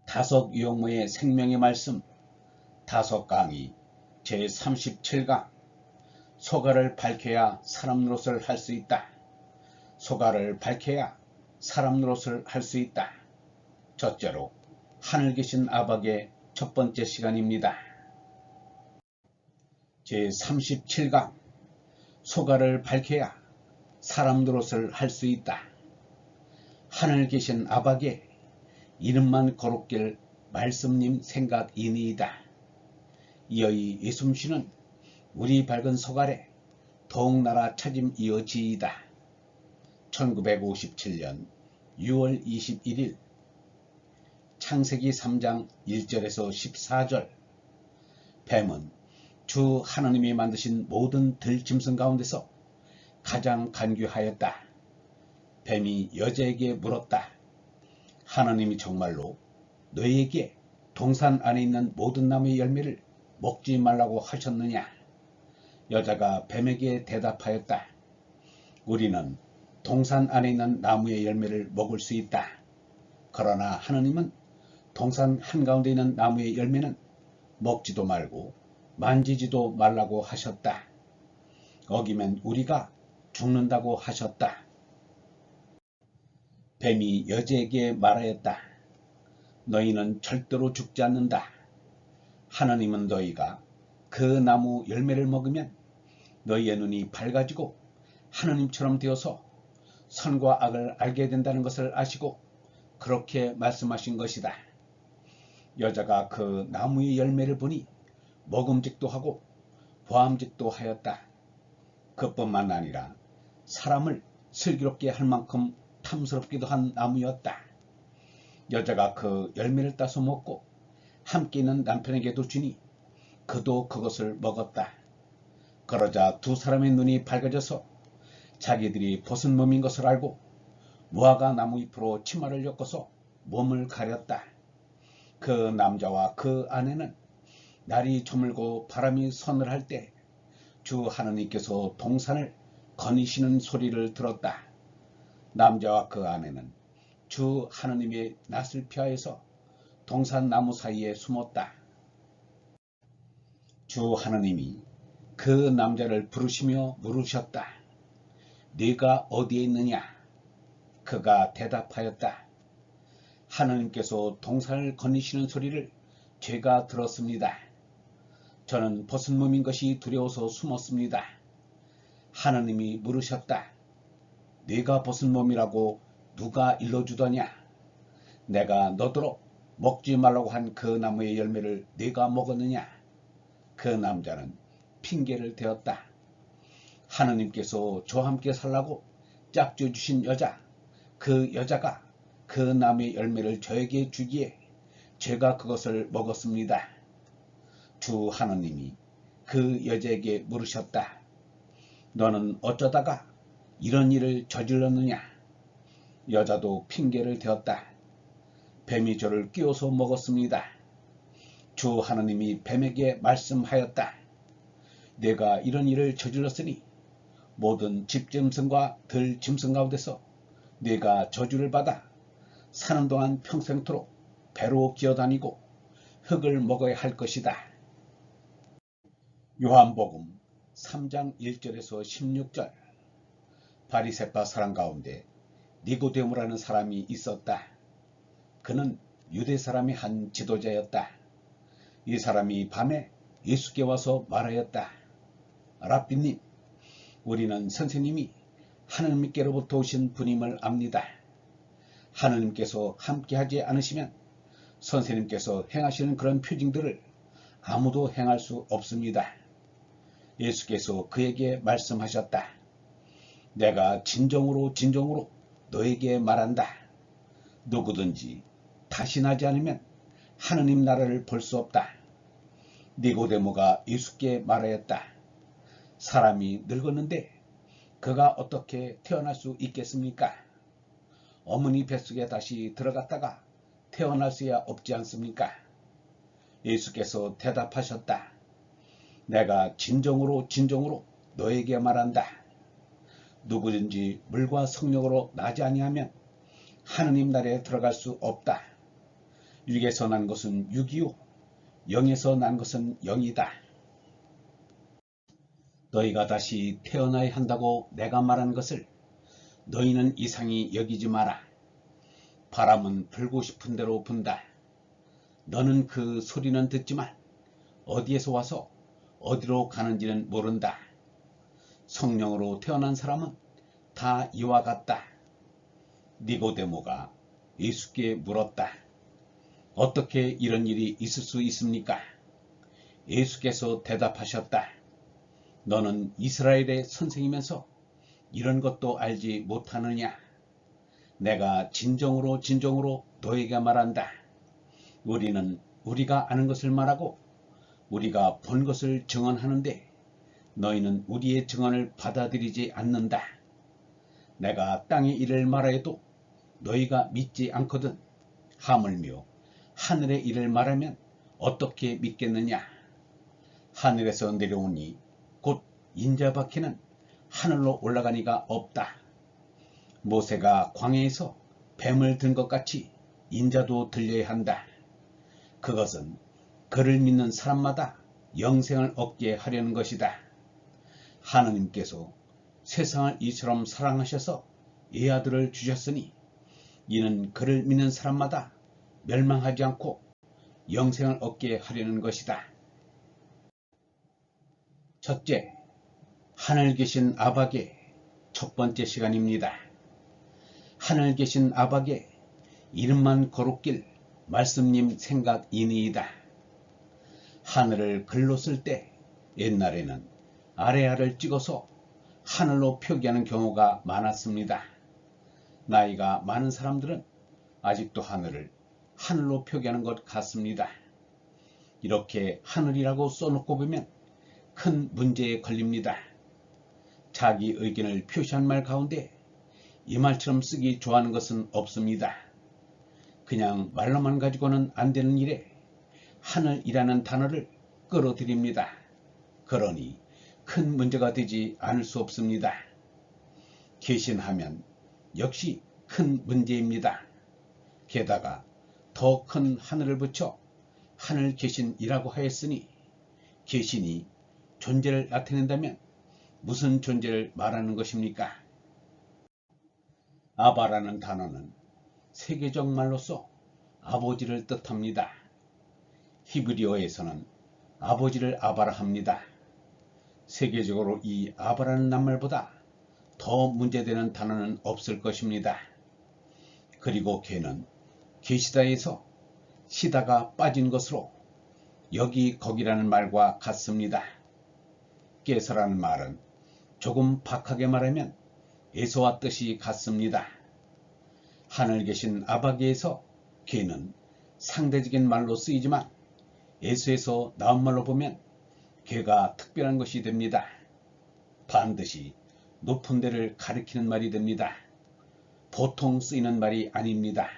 다섯 유형무의 생명의 말씀 다섯 강의 제37강 소가를 밝혀야 사람 노릇을 할 수 있다. 소가를 밝혀야 사람 노릇을 할 수 있다. 첫째로 하늘 계신 아박의 첫 번째 시간입니다. 제37강 소가를 밝혀야 사람 노릇을 할 수 있다. 하늘 계신 아박의 이름만 거룩길 말씀님 생각이니이다. 이어이 예숨씨는 우리 밝은 소갈에 더욱 나라 차짐 이어지이다. 1957년 6월 21일 창세기 3장 1절에서 14절 뱀은 주 하나님이 만드신 모든 들짐승 가운데서 가장 간귀하였다. 뱀이 여자에게 물었다. 하나님이 정말로 너희에게 동산 안에 있는 모든 나무의 열매를 먹지 말라고 하셨느냐? 여자가 뱀에게 대답하였다. 우리는 동산 안에 있는 나무의 열매를 먹을 수 있다. 그러나 하나님은 동산 한가운데 있는 나무의 열매는 먹지도 말고 만지지도 말라고 하셨다. 어기면 우리가 죽는다고 하셨다. 뱀이 여자에게 말하였다. 너희는 절대로 죽지 않는다. 하나님은 너희가 그 나무 열매를 먹으면 너희의 눈이 밝아지고 하나님처럼 되어서 선과 악을 알게 된다는 것을 아시고 그렇게 말씀하신 것이다. 여자가 그 나무의 열매를 보니 먹음직도 하고 보암직도 하였다. 그뿐만 아니라 사람을 슬기롭게 할 만큼 탐스럽기도 한 나무였다. 여자가 그 열매를 따서 먹고 함께 있는 남편에게도 주니 그도 그것을 먹었다. 그러자 두 사람의 눈이 밝아져서 자기들이 벗은 몸인 것을 알고 무화과 나무 잎으로 치마를 엮어서 몸을 가렸다. 그 남자와 그 아내는 날이 저물고 바람이 서늘할 때 주 하나님께서 동산을 거니시는 소리를 들었다. 남자와 그 아내는 주 하나님의 낯을 피하여서 동산 나무 사이에 숨었다. 주 하나님이 그 남자를 부르시며 물으셨다. 네가 어디에 있느냐? 그가 대답하였다. 하나님께서 동산을 거니시는 소리를 제가 들었습니다. 저는 벗은 몸인 것이 두려워서 숨었습니다. 하나님이 물으셨다. 네가 벗은 몸이라고 누가 일러주더냐? 내가 너더러 먹지 말라고 한 그 나무의 열매를 네가 먹었느냐? 그 남자는 핑계를 대었다. 하나님께서 저와 함께 살라고 짝져 주신 여자, 그 여자가 그 나무의 열매를 저에게 주기에 제가 그것을 먹었습니다. 주 하나님이 그 여자에게 물으셨다. 너는 어쩌다가 이런 일을 저질렀느냐? 여자도 핑계를 대었다. 뱀이 저를 끼워서 먹었습니다. 주 하나님이 뱀에게 말씀하였다. 내가 이런 일을 저질렀으니 모든 집짐승과 들짐승 가운데서 네가 저주를 받아 사는 동안 평생토록 배로 기어다니고 흙을 먹어야 할 것이다. 요한복음 3장 1절에서 16절 바리새파 사람 가운데 니고데모라는 사람이 있었다. 그는 유대 사람의 한 지도자였다. 이 사람이 밤에 예수께 와서 말하였다. 랍비님, 우리는 선생님이 하나님께로부터 오신 분임을 압니다. 하나님께서 함께하지 않으시면 선생님께서 행하시는 그런 표징들을 아무도 행할 수 없습니다. 예수께서 그에게 말씀하셨다. 내가 진정으로 너에게 말한다. 누구든지 다시 나지 않으면 하느님 나라를 볼 수 없다. 니고데모가 예수께 말하였다. 사람이 늙었는데 그가 어떻게 태어날 수 있겠습니까? 어머니 뱃속에 다시 들어갔다가 태어날 수야 없지 않습니까? 예수께서 대답하셨다. 내가 진정으로 너에게 말한다. 누구든지 물과 성령으로 나지 아니하면 하느님 나라에 들어갈 수 없다. 육에서 난 것은 육이요 영에서 난 것은 영이다. 너희가 다시 태어나야 한다고 내가 말한 것을 너희는 이상히 여기지 마라. 바람은 불고 싶은 대로 분다. 너는 그 소리는 듣지만 어디에서 와서 어디로 가는지는 모른다. 성령으로 태어난 사람은 다 이와 같다. 니고데모가 예수께 물었다. 어떻게 이런 일이 있을 수 있습니까? 예수께서 대답하셨다. 너는 이스라엘의 선생이면서 이런 것도 알지 못하느냐? 내가 진정으로 너에게 말한다. 우리는 우리가 아는 것을 말하고 우리가 본 것을 증언하는데 너희는 우리의 증언을 받아들이지 않는다. 내가 땅의 일을 말하여도 너희가 믿지 않거든. 하물며 하늘의 일을 말하면 어떻게 믿겠느냐? 하늘에서 내려오니 곧 인자밖에는 하늘로 올라가니가 없다. 모세가 광야에서 뱀을 든 것 같이 인자도 들려야 한다. 그것은 그를 믿는 사람마다 영생을 얻게 하려는 것이다. 하느님께서 세상을 이처럼 사랑하셔서 외아들을 주셨으니 이는 그를 믿는 사람마다 멸망하지 않고 영생을 얻게 하려는 것이다. 첫째, 하늘 계신 아바게 첫 번째 시간입니다. 하늘 계신 아바게 이름만 거룩길 말씀님 생각이니이다. 하늘을 글로 쓸 때 옛날에는 아래아를 찍어서 하늘로 표기하는 경우가 많았습니다. 나이가 많은 사람들은 아직도 하늘을 하늘로 표기하는 것 같습니다. 이렇게 하늘이라고 써놓고 보면 큰 문제에 걸립니다. 자기 의견을 표시한 말 가운데 이 말처럼 쓰기 좋아하는 것은 없습니다. 그냥 말로만 가지고는 안 되는 일에 하늘이라는 단어를 끌어들입니다. 그러니 큰 문제가 되지 않을 수 없습니다. 계신하면 역시 큰 문제입니다. 게다가 더 큰 하늘을 붙여 하늘 계신이라고 하였으니 계신이 존재를 나타낸다면 무슨 존재를 말하는 것입니까? 아바라는 단어는 세계적 말로서 아버지를 뜻합니다. 히브리어에서는 아버지를 아바라 합니다. 세계적으로 이 아바라는 낱말보다 더 문제되는 단어는 없을 것입니다. 그리고 걔는 계시다에서 시다가 빠진 것으로 여기 거기라는 말과 같습니다. 깨서라는 말은 조금 박하게 말하면 에서와 뜻이 같습니다. 하늘 계신 아바게에서 걔는 상대적인 말로 쓰이지만 에서에서 나온 말로 보면 걔가 특별한 것이 됩니다. 반드시 높은 데를 가리키는 말이 됩니다. 보통 쓰이는 말이 아닙니다.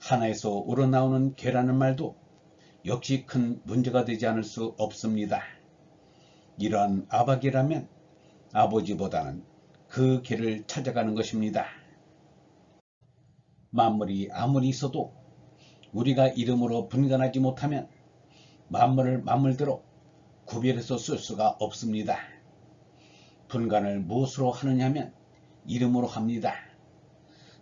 하나에서 우러나오는 걔라는 말도 역시 큰 문제가 되지 않을 수 없습니다. 이러한 아바게라면 아버지보다는 그 걔를 찾아가는 것입니다. 만물이 아무리 있어도 우리가 이름으로 분간하지 못하면 만물을 만물대로 구별해서 쓸 수가 없습니다. 분간을 무엇으로 하느냐면 이름으로 합니다.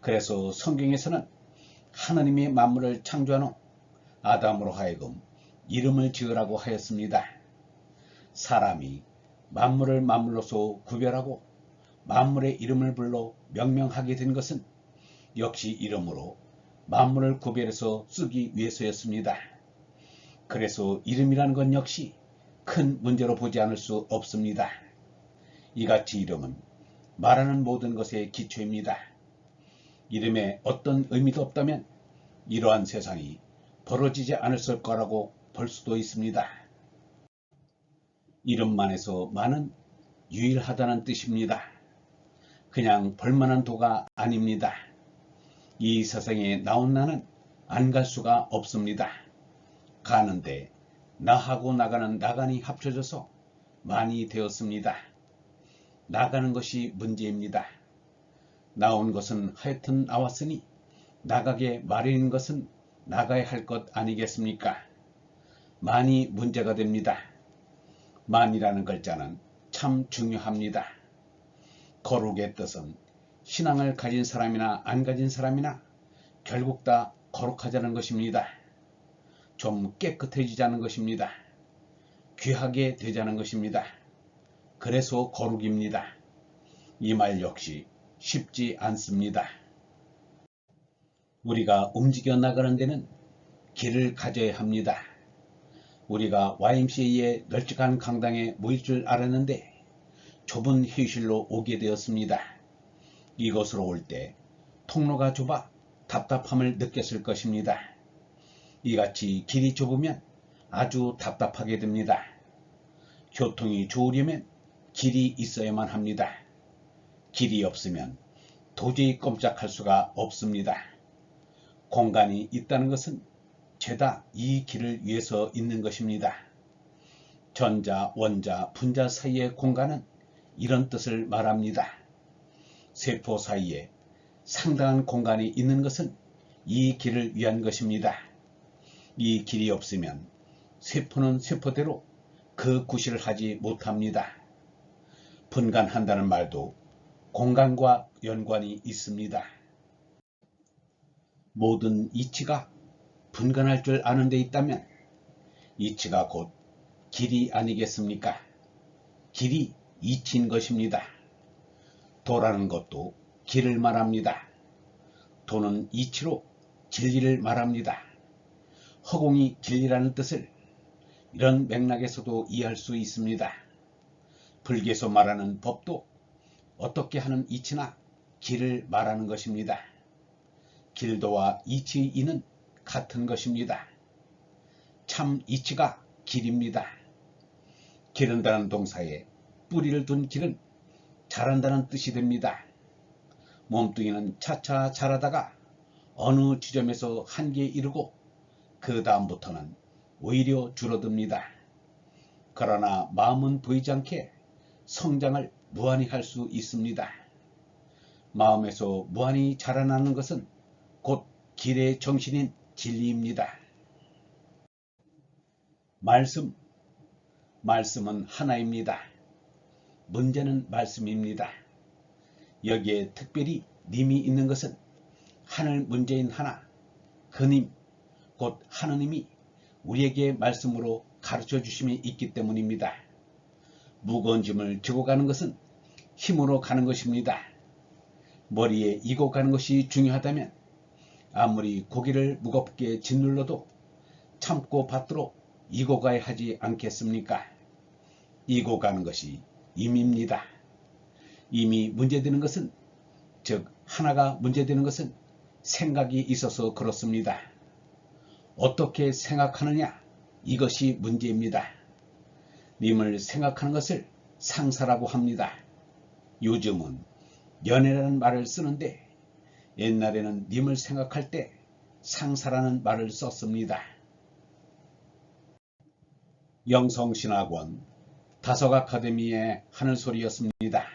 그래서 성경에서는 하느님이 만물을 창조한 후 아담으로 하여금 이름을 지으라고 하였습니다. 사람이 만물을 만물로서 구별하고 만물의 이름을 불러 명명하게 된 것은 역시 이름으로 만물을 구별해서 쓰기 위해서였습니다. 그래서 이름이라는 건 역시 큰 문제로 보지 않을 수 없습니다. 이같이 이름은 말하는 모든 것의 기초입니다. 이름에 어떤 의미도 없다면 이러한 세상이 벌어지지 않았을 거라고 볼 수도 있습니다. 이름만 해서 많은 유일하다는 뜻입니다. 그냥 볼만한 도가 아닙니다. 이 세상에 나온 나는 안 갈 수가 없습니다. 가는데 나하고 나가는 나간이 합쳐져서 많이 되었습니다. 나가는 것이 문제입니다. 나온 것은 하여튼 나왔으니 나가게 마련인 것은 나가야 할 것 아니겠습니까? 만이 문제가 됩니다. 만이라는 글자는 참 중요합니다. 거룩의 뜻은 신앙을 가진 사람이나 안 가진 사람이나 결국 다 거룩하자는 것입니다. 좀 깨끗해지자는 것입니다. 귀하게 되자는 것입니다. 그래서 거룩입니다. 이 말 역시 쉽지 않습니다. 우리가 움직여 나가는 데는 길을 가져야 합니다. 우리가 YMCA의 널찍한 강당에 모일 줄 알았는데 좁은 회의실로 오게 되었습니다. 이곳으로 올 때 통로가 좁아 답답함을 느꼈을 것입니다. 이같이 길이 좁으면 아주 답답하게 됩니다. 교통이 좋으려면 길이 있어야만 합니다. 길이 없으면 도저히 꼼짝할 수가 없습니다. 공간이 있다는 것은 죄다 이 길을 위해서 있는 것입니다. 전자, 원자, 분자 사이의 공간은 이런 뜻을 말합니다. 세포 사이에 상당한 공간이 있는 것은 이 길을 위한 것입니다. 이 길이 없으면 세포는 세포대로 그 구실을 하지 못합니다. 분간한다는 말도 공간과 연관이 있습니다. 모든 이치가 분간할 줄 아는 데 있다면 이치가 곧 길이 아니겠습니까? 길이 이치인 것입니다. 도라는 것도 길을 말합니다. 도는 이치로 진리를 말합니다. 허공이 진리라는 뜻을 이런 맥락에서도 이해할 수 있습니다. 불교에서 말하는 법도 어떻게 하는 이치나 길을 말하는 것입니다. 길도와 이치의 이는 같은 것입니다. 참 이치가 길입니다. 기른다는 동사에 뿌리를 둔 길은 자란다는 뜻이 됩니다. 몸뚱이는 차차 자라다가 어느 지점에서 한계에 이르고 그 다음부터는 오히려 줄어듭니다. 그러나 마음은 보이지 않게 성장을 무한히 할 수 있습니다. 마음에서 무한히 자라나는 것은 곧 길의 정신인 진리입니다. 말씀은 하나입니다. 문제는 말씀입니다. 여기에 특별히 님이 있는 것은 하늘 문제인 하나, 그 님, 곧 하느님이 우리에게 말씀으로 가르쳐 주심이 있기 때문입니다. 무거운 짐을 지고 가는 것은 힘으로 가는 것입니다. 머리에 이고 가는 것이 중요하다면 아무리 고기를 무겁게 짓눌러도 참고 받도록 이고 가야 하지 않겠습니까? 이고 가는 것이 임입니다. 임이 문제되는 것은, 즉 하나가 문제되는 것은 생각이 있어서 그렇습니다. 어떻게 생각하느냐, 이것이 문제입니다. 님을 생각하는 것을 상사라고 합니다. 요즘은 연애라는 말을 쓰는데 옛날에는 님을 생각할 때 상사라는 말을 썼습니다. 영성신학원 다석아카데미의 하늘소리였습니다.